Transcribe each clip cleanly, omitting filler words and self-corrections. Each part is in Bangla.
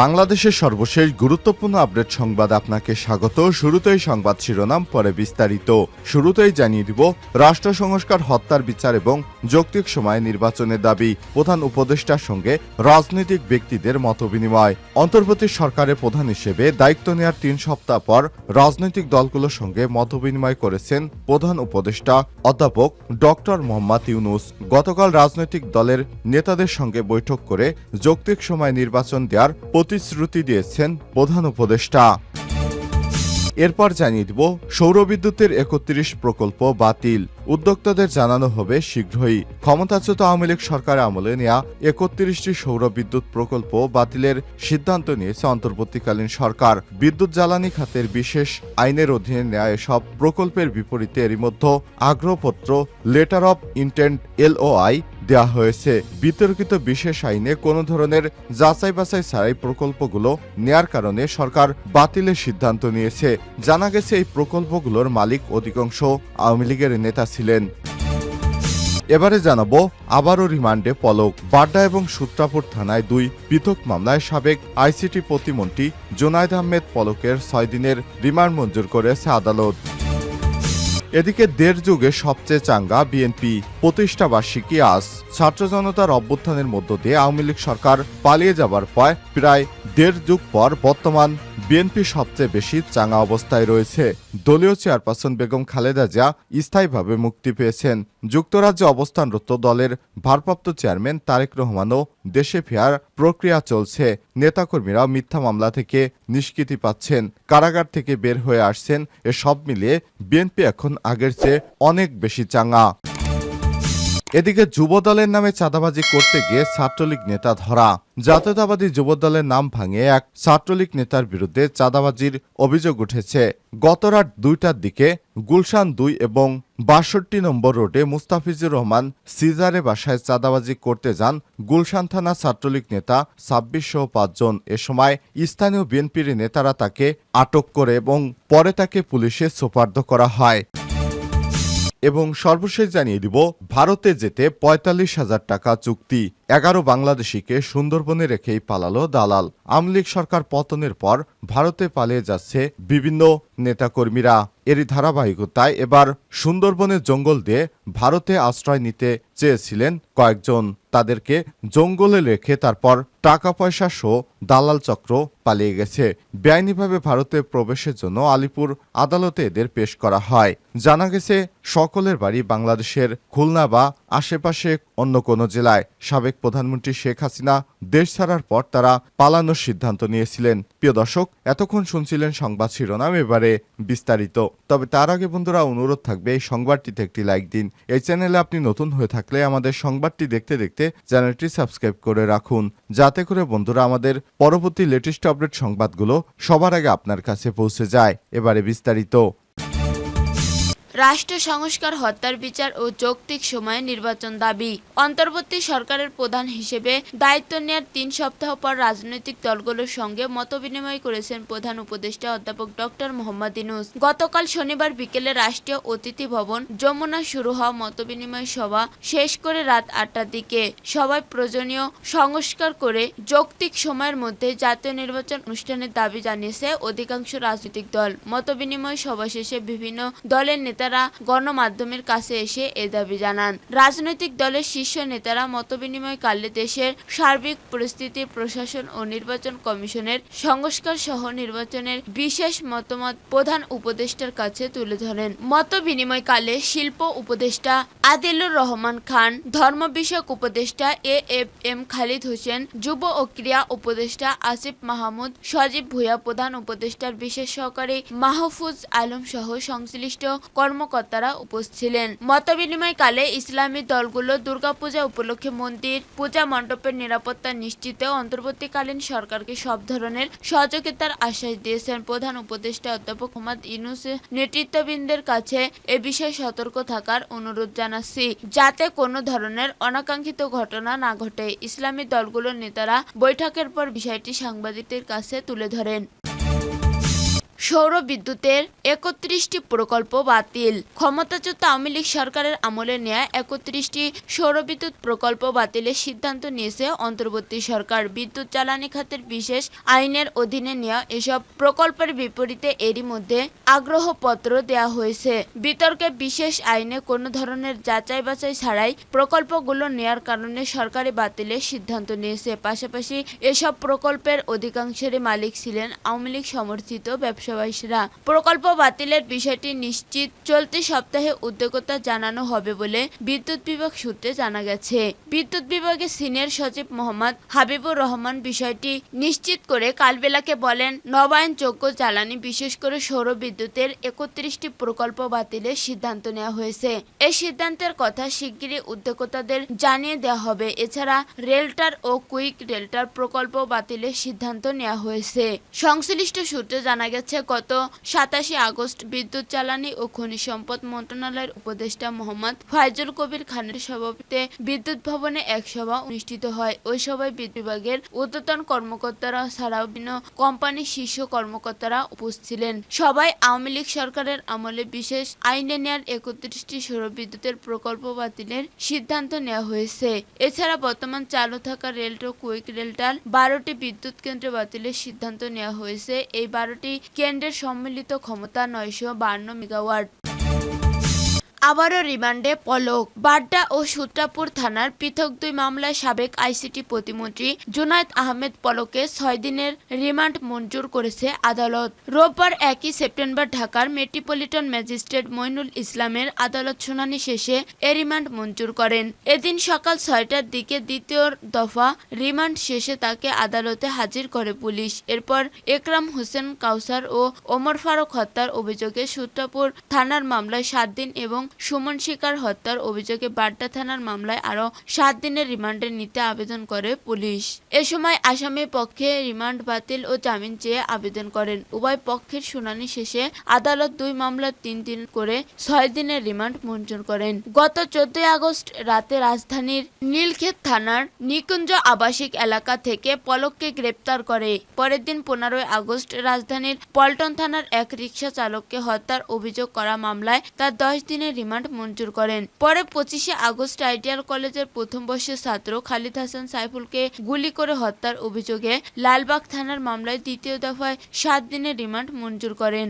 বাংলাদেশের সর্বশেষ গুরুত্বপূর্ণ আপডেট সংবাদ আপনাকে স্বাগত। শুরুতেই সংবাদ শিরোনাম, পরে বিস্তারিত। শুরুতেই জানিয়ে দিব রাষ্ট্র সংস্কার, হত্যার বিচার এবং যৌক্তিক সময়ে নির্বাচনের দাবি, প্রধান উপদেষ্টার সঙ্গে রাজনৈতিক ব্যক্তিদের মতবিনিময়। অন্তর্বর্তী সরকারের প্রধান হিসেবে দায়িত্ব নেওয়ার 3 সপ্তাহ পর রাজনৈতিক দলগুলোর সঙ্গে মতবিনিময় করেছেন প্রধান উপদেষ্টা অধ্যাপক ডক্টর মোহাম্মদ ইউনূস। গতকাল রাজনৈতিক দলের নেতাদের সঙ্গে বৈঠক করে যৌক্তিক সময়ে নির্বাচন দেওয়ার প্রতিশ্রুতি দিয়েছেন প্রধান উপদেষ্টা। এরপর জানিয়ে দিব সৌরবিদ্যুতের 31 প্রকল্প বাতিল, উদ্যোক্তাদের জানানো হবে শীঘ্রই। ক্ষমতাচ্যুত আওয়ামী লীগ সরকারের আমলে নেওয়া 31টি সৌর বিদ্যুৎ প্রকল্প বাতিলের সিদ্ধান্ত নিয়েছে অন্তর্বর্তীকালীন সরকার। বিদ্যুৎ জ্বালানি খাতের বিশেষ আইনের অধীনে নেওয়া এসব প্রকল্পের বিপরীতে এরই মধ্যে আগ্রহপত্র লেটার অব ইন্টেন্ট LOI দেওয়া হয়েছে। বিতর্কিত বিশেষ আইনে কোনো ধরনের যাচাই বাছাই ছাড়াই প্রকল্পগুলো নেয়ার কারণে সরকার বাতিলের সিদ্ধান্ত নিয়েছে। জানা গেছে এই প্রকল্পগুলোর মালিক অধিকাংশ আওয়ামী লীগের নেতা ছিলেন। এবারে জানাবো আবারও রিমান্ডে পলক। বাড্ডা এবং সূত্রাপুর থানায় 2 পৃথক মামলায় সাবেক ICT প্রতিমন্ত্রী জোনায়েদ আহমেদ পলকের 6 দিনের রিমান্ড মঞ্জুর করেছে আদালত। এদিকে দেড় যুগে সবচেয়ে চাঙ্গা বিএনপি, প্রতিষ্ঠা বার্ষিকী আজ। ছাত্র জনতার অভ্যুত্থানের মধ্য দিয়ে আওয়ামী লীগ সরকার পালিয়ে যাবার পর প্রায় দেড় যুগ পর বর্তমান বিএনপি সবচেয়ে বেশি চাঙ্গা অবস্থায় রয়েছে। দলীয় চেয়ারপারসন বেগম খালেদা জিয়া স্থায়ীভাবে মুক্তি পেয়েছেন। যুক্তরাজ্যে অবস্থানরত দলের ভারপ্রাপ্ত চেয়ারম্যান তারেক রহমানও দেশে ফেরার প্রক্রিয়া চলছে। নেতাকর্মীরা মিথ্যা মামলা থেকে নিষ্কৃতি পাচ্ছেন, কারাগার থেকে বের হয়ে আসছেন। এসব মিলিয়ে বিএনপি এখন আগের চেয়ে অনেক বেশি চাঙ্গা। এদিকে যুবদলের নামে চাঁদাবাজি করতে গিয়ে ছাত্রলীগ নেতা ধরা। জাতীয়তাবাদী যুবদলের নাম ভাঙিয়ে এক ছাত্রলীগ নেতার বিরুদ্ধে চাঁদাবাজির অভিযোগ উঠেছে। গত রাত 2টার দিকে গুলশান 2 এবং 62 নম্বর রোডে মুস্তাফিজুর রহমান সিজারের বাসায় চাঁদাবাজি করতে যান গুলশান থানা ছাত্রলীগ নেতা 26 সহ 5 জন। এ সময় স্থানীয় বিএনপির নেতারা তাকে আটক করে এবং পরে তাকে পুলিশে সোপর্দ করা হয়। এবং সর্বশেষ জানিয়ে দিব ভারতে যেতে 45,000 টাকা চুক্তি। 11 বাংলাদেশিকে সুন্দরবনে রেখেই পালালো দালাল। আওয়ামী লীগ সরকার পতনের পর ভারতে পালিয়ে যাচ্ছে বিভিন্ন নেতাকর্মীরা। এরই ধারাবাহিকতায় এবার সুন্দরবনের জঙ্গল দিয়ে ভারতে আশ্রয় নিতে চেয়েছিলেন কয়েকজন। তাদেরকে জঙ্গলে রেখে তারপর টাকা পয়সা সহ দালাল চক্র পালিয়ে গেছে। বেআইনিভাবে ভারতে প্রবেশের জন্য আলিপুর আদালতে এদের পেশ করা হয়। জানা গেছে সকলের বাড়ি বাংলাদেশের খুলনা বা আশেপাশে অন্য কোনো জেলায়। সাবেক প্রধানমন্ত্রী শেখ হাসিনা দেশ ছাড়ার পর তারা পালানোর সিদ্ধান্ত নিয়েছিলেন। প্রিয় দর্শক, এতক্ষণ শুনছিলেন সংবাদ শিরোনাম, এবারে বিস্তারিত। তবে তার আগে বন্ধুরা অনুরোধ থাকবে এই সংবাদটিতে একটি লাইক দিন। এই চ্যানেলে আপনি নতুন হয়ে থাকলে আমাদের সংবাদটি দেখতে দেখতে চ্যানেলটি সাবস্ক্রাইব করে রাখুন, যাতে করে বন্ধুরা আমাদের পরবর্তী লেটেস্ট আপডেট সংবাদগুলো সবার আগে আপনার কাছে পৌঁছে যায়। এবারে বিস্তারিত। রাষ্ট্র সংস্কার, হত্যার বিচার ও যৌক্তিক সময়ে নির্বাচন দাবি। অন্তর্বর্তী সরকারের প্রধান হিসেবে দায়িত্ব নেওয়ার 3 সপ্তাহ পর রাজনৈতিক দলগুলোর সঙ্গে মতবিনিময় করেছেন প্রধান উপদেষ্টা অধ্যাপক ডক্টর মোহাম্মদ ইউনূস। গতকাল শনিবার বিকেলে রাষ্ট্রীয় অতিথি ভবন যমুনা শুরু হওয়া মতবিনিময় সভা শেষ করে রাত 8টার দিকে সভায় প্রয়োজনীয় সংস্কার করে যৌক্তিক সময়ের মধ্যে জাতীয় নির্বাচন অনুষ্ঠানের দাবি জানিয়েছে অধিকাংশ রাজনৈতিক দল। মতবিনিময় সভা শেষে বিভিন্ন দলের নেতারা গণমাধ্যমের কাছে এসে এ দাবি জানান। রাজনৈতিক দলের শীর্ষ নেতারা মতবিনিময়কালে দেশের সার্বিক পরিস্থিতি, প্রশাসন ও নির্বাচন কমিশনের সংস্কার সহ নির্বাচনের বিশেষ মতামত প্রধান উপদেষ্টার কাছে তুলে ধরেন। মতবিনিময়কালে শিল্প উপদেষ্টা আদিলুর রহমান খান, ধর্ম বিষয়ক উপদেষ্টা AFM খালিদ হোসেন, যুব ও ক্রীড়া উপদেষ্টা আসিফ মাহমুদ, সজীব ভুঁইয়া, প্রধান উপদেষ্টার বিশেষ সহকারী মাহফুজ আলম সহ সংশ্লিষ্ট কর্মকর্তারা উপস্থিত ছিলেন। মতবিনিময়কালে ইসলামী দলগুলো দুর্গাপূজা উপলক্ষে মন্দির, পূজা মণ্ডপের নিরাপত্তা নিশ্চিতে অন্তর্বর্তীকালীন সরকারকে সব ধরনের সহযোগিতার আশ্বাস দিয়েছেন। প্রধান উপদেষ্টা অধ্যাপক মোহাম্মদ ইউনূস নেতৃত্ববৃন্দের কাছে এ বিষয়ে সতর্ক থাকার অনুরোধ জানাচ্ছি, যাতে কোনো ধরনের অনাকাঙ্ক্ষিত ঘটনা না ঘটে। ইসলামী দলগুলোর নেতারা বৈঠকের পর বিষয়টি সাংবাদিকদের কাছে তুলে ধরেন। সৌর বিদ্যুতের 31টি প্রকল্প বাতিল। ক্ষমতাচ্যুত আওয়ামী লীগ সরকারের আমলে নেয়া 31টি সৌরবিদ্যুৎ প্রকল্প বাতিলের সিদ্ধান্ত নিয়েছে অন্তর্বর্তী সরকার। বিদ্যুৎ জ্বালানি খাতের বিশেষ আইনের অধীনে নেওয়া এসব প্রকল্পের বিপরীতে এরই মধ্যে আগ্রহপত্র দেওয়া হয়েছে। বিতর্কে বিশেষ আইনে কোনো ধরনের যাচাই বাছাই ছাড়াই প্রকল্পগুলো নেয়ার কারণে সরকারি বাতিলের সিদ্ধান্ত নিয়েছে। পাশাপাশি এসব প্রকল্পের অধিকাংশেরই মালিক ছিলেন আওয়ামী লীগ সমর্থিত ব্যবসায়ীরা। প্রকল্প বাতিলের বিষয়টি নিশ্চিত চলতি সপ্তাহে উদ্যোগতা জানানো হবে বলে বিদ্যুৎ বিভাগ সূত্রে জানা গেছে। বিদ্যুৎ বিভাগের সিনিয়র সচিব মোহাম্মদ হাবিবুর রহমান বিষয়টি নিশ্চিত করে কালবেলাকে বলেন, নবায়নযোগ্য জ্বালানি বিশেষ করে সৌর বিদ্যুতের 31টি প্রকল্প বাতিলের সিদ্ধান্ত নেওয়া হয়েছে। এই সিদ্ধান্তের কথা শিগগিরই উদ্যোক্তাদের জানিয়ে দেওয়া হবে। এছাড়া রেলটার ও কুইক রেলটার প্রকল্প বাতিলের সিদ্ধান্ত নেওয়া হয়েছে। সংশ্লিষ্ট সূত্রে জানা গেছে, গত 27 আগস্ট বিদ্যুৎ জ্বালানি ও খনিজ সম্পদ মন্ত্রণালয়ের উপদেষ্টা মোহাম্মদ ফয়জুল কবির খানের সভাপতিত্বে বিদ্যুৎ ভবনে এক সভা অনুষ্ঠিত হয়। ওই সভায় বিদ্যুৎ বিভাগের ঊর্ধ্বতন কর্মকর্তারা ছাড়াও বিভিন্ন কোম্পানির শীর্ষ কর্মকর্তারা উপস্থিত ছিলেন। সভায় আওয়ামী লীগ সরকারের আমলে বিশেষ আইনে নেওয়ার 31টি সৌর বিদ্যুতের প্রকল্প বাতিলের সিদ্ধান্ত নেওয়া হয়েছে। এছাড়া বর্তমান চালু থাকা রেলটো কুইক রেলটার 12টি বিদ্যুৎ কেন্দ্র বাতিলের সিদ্ধান্ত নেওয়া হয়েছে। এই 12টি কেন্দ্রের সম্মিলিত ক্ষমতা 952 মেগাওয়াট। আবারও রিমান্ডে পলক। বাড্ডা ও সূত্রাপুর থানার পৃথক দুই মামলায় সাবেক আইসিটি প্রতিমন্ত্রী জুনায়েদ আহমেদ পলককে 6 দিনের রিমান্ড মঞ্জুর করেছে আদালত। রোববার 1 সেপ্টেম্বর ঢাকার মেট্রোপলিটন ম্যাজিস্ট্রেট মইনুল ইসলামের আদালত শুনানি শেষে এ রিমান্ড মঞ্জুর করেন। এদিন সকাল 6টার দিকে দ্বিতীয় দফা রিমান্ড শেষে তাকে আদালতে হাজির করে পুলিশ। এরপর একরাম হোসেন কাউসার ও ওমর ফারুক হত্যার অভিযোগে সূত্রাপুর থানার মামলায় 7 দিন এবং সুমন শিকার হত্যার অভিযোগে বাড্ডা থানার মামলায় আরও 7 দিনের রিমান্ডে নিতে আবেদন করে পুলিশ। এ সময় আসামি পক্ষে রিমান্ড বাতিল ও জামিন চেয়ে আবেদন করেন। উভয় পক্ষের শুনানি শেষে আদালত দুই মামলার 3 দিন করে 6 দিনের রিমান্ড মঞ্জুর করেন। গত 14 আগস্ট রাতে রাজধানীর নীলক্ষেত থানার নিকুঞ্জ আবাসিক এলাকা থেকে পলককে গ্রেপ্তার করে। পরের দিন 15 আগস্ট রাজধানীর পল্টন থানার এক রিকশা চালককে হত্যার অভিযোগ করা মামলায় তার 10 দিনের রিমান্ড মঞ্জুর করেন। পরে 25 আগস্ট আইডিয়াল কলেজের প্রথম বর্ষের ছাত্র খালিদ হাসান সাইফুলকে গুলি করে হত্যার অভিযোগে লালবাগ থানার মামলায় দ্বিতীয় দফায় 7 দিনের রিমান্ড মঞ্জুর করেন।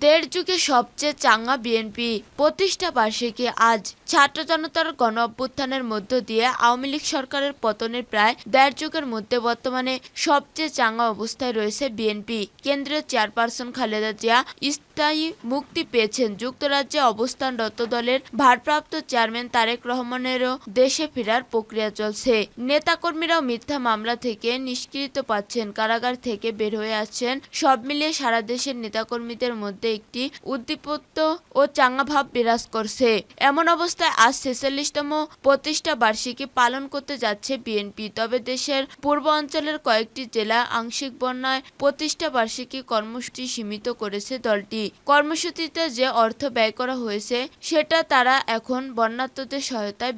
দেড় যুগে সবচেয়ে চাঙ্গা বিএনপি প্রতিষ্ঠা বার্ষিকী আজ। ছাত্র জনতার গণ অভ্যুত্থানের মধ্য দিয়ে আওয়ামী লীগ সরকারের পতনের প্রায় দেড় যুগের মধ্যে বর্তমানে সবচেয়ে চাঙ্গা অবস্থায় রয়েছে বিএনপি। কেন্দ্রীয় চেয়ারপারসন খালেদা জিয়া স্থায়ী মুক্তি পেয়েছেন। যুক্তরাজ্যে অবস্থানরত দলের ভারপ্রাপ্ত চেয়ারম্যান তারেক রহমানেরও দেশে ফেরার প্রক্রিয়া চলছে। নেতাকর্মীরাও মিথ্যা মামলা থেকে নিষ্কৃত পাচ্ছেন, কারাগার থেকে বের হয়ে আসছেন। সব মিলিয়ে সারা দেশের নেতাকর্মীদের মধ্যে একটি উদ্দীপ্ত ও চাঙ্গা ভাব বিরাজ করছে। এমন অবস্থায় আজ 46তম প্রতিষ্ঠা বার্ষিকী পালন করতে যাচ্ছে বিএনপি। তবে দেশের পূর্ব অঞ্চলের কয়েকটি জেলা আংশিক বন্যায় প্রতিষ্ঠা বার্ষিকী কর্মসূচি সীমিত করেছে দলটি। কর্মসূচিতে যে অর্থ ব্যয় করা হয়েছে সেটা তারা এখন বন্যার্তদের সহায়তায়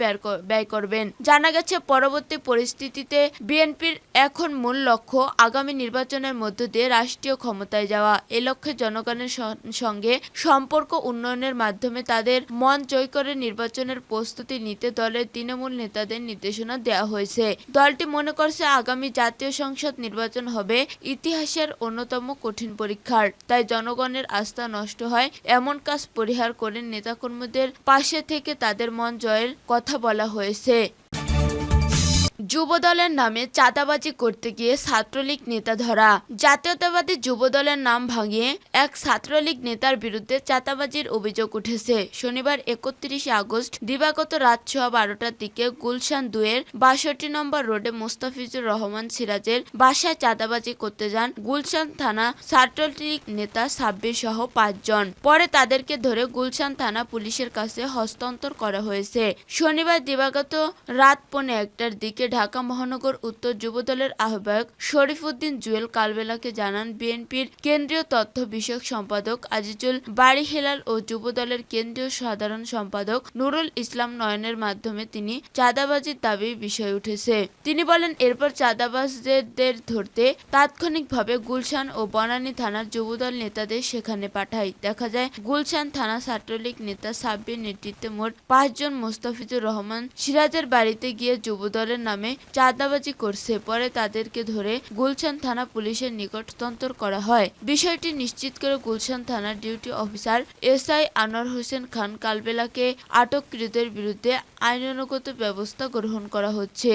ব্যয় করবেন। জানা গেছে, পরবর্তী পরিস্থিতিতে বিএনপির এখন মূল লক্ষ্য আগামী নির্বাচনের মধ্য দিয়ে রাষ্ট্রীয় ক্ষমতায় যাওয়া। এ লক্ষ্যে জনগণের সঙ্গে সম্পর্ক উন্নয়নের মাধ্যমে তাদের মন জয় করে নির্বাচনের প্রস্তুতি নিতে দলের তৃণমূল নেতাদের নির্দেশনা দেওয়া হয়েছে। দলটি মনে করছে আগামী জাতীয় সংসদ নির্বাচন হবে ইতিহাসের অন্যতম কঠিন পরীক্ষার। তাই জনগণের আস্থা নষ্ট হয় এমন কাজ পরিহার করে নেতাকর্মীদের পাশে থেকে তাদের মন জয়ের কথা বলা হয়েছে। যুবদলের নামে চাঁদাবাজি করতে গিয়ে ছাত্রলীগ নেতা ধরা। জাতীয়তাবাদী যুবদলের নাম ভাঙিয়ে এক ছাত্রলীগ নেতার বিরুদ্ধে চাঁদাবাজির অভিযোগ উঠেছে। শনিবার 31 আগস্ট দিবাগত রাত 12টার দিকে গুলশান 2-এর 62 নম্বর রোডে মোস্তাফিজুর রহমান সিরাজের বাসায় চাঁদাবাজি করতে যান গুলশান থানা ছাত্রলীগ নেতা 26 সহ 5 জন। পরে তাদেরকে ধরে গুলশান থানা পুলিশের কাছে হস্তান্তর করা হয়েছে। শনিবার দিবাগত রাত 1:15টার দিকে ঢাকা মহানগর উত্তর যুবদলের আহ্বায়ক শরীফউদ্দিন জুয়েল কালবেলাকে জানান, বিএনপির কেন্দ্রীয় তথ্য বিষয়ক সম্পাদক আজিজুল বারী হেলাল ও যুবদলের কেন্দ্রীয় সাধারণ সম্পাদক নুরুল ইসলাম নয়নের মাধ্যমে তিনি চাঁদাবাজির দাবির বিষয় উঠেছে। তিনি বলেন, এরপর চাঁদাবাজদের ধরতে তাৎক্ষণিকভাবে গুলশান ও বনানী থানার যুবদল নেতাদের সেখানে পাঠায়। দেখা যায়, গুলশান থানা ছাত্রলীগ নেতা সাব্বির নেতৃত্বে মোট 5 জন মোস্তাফিজুর রহমান সিরাজের বাড়িতে গিয়ে যুবদলের নামে চাঁদাবাজি করছে। পরে তাদেরকে ধরে গুলশান থানা পুলিশের নিকট হস্তান্তর করা হয়। বিষয়টি নিশ্চিত করে গুলশান থানার duty officer SI Anwar Hossain Khan কালবেলাকে আটককৃতদের বিরুদ্ধে আইনানুগত ব্যবস্থা গ্রহণ করা হচ্ছে।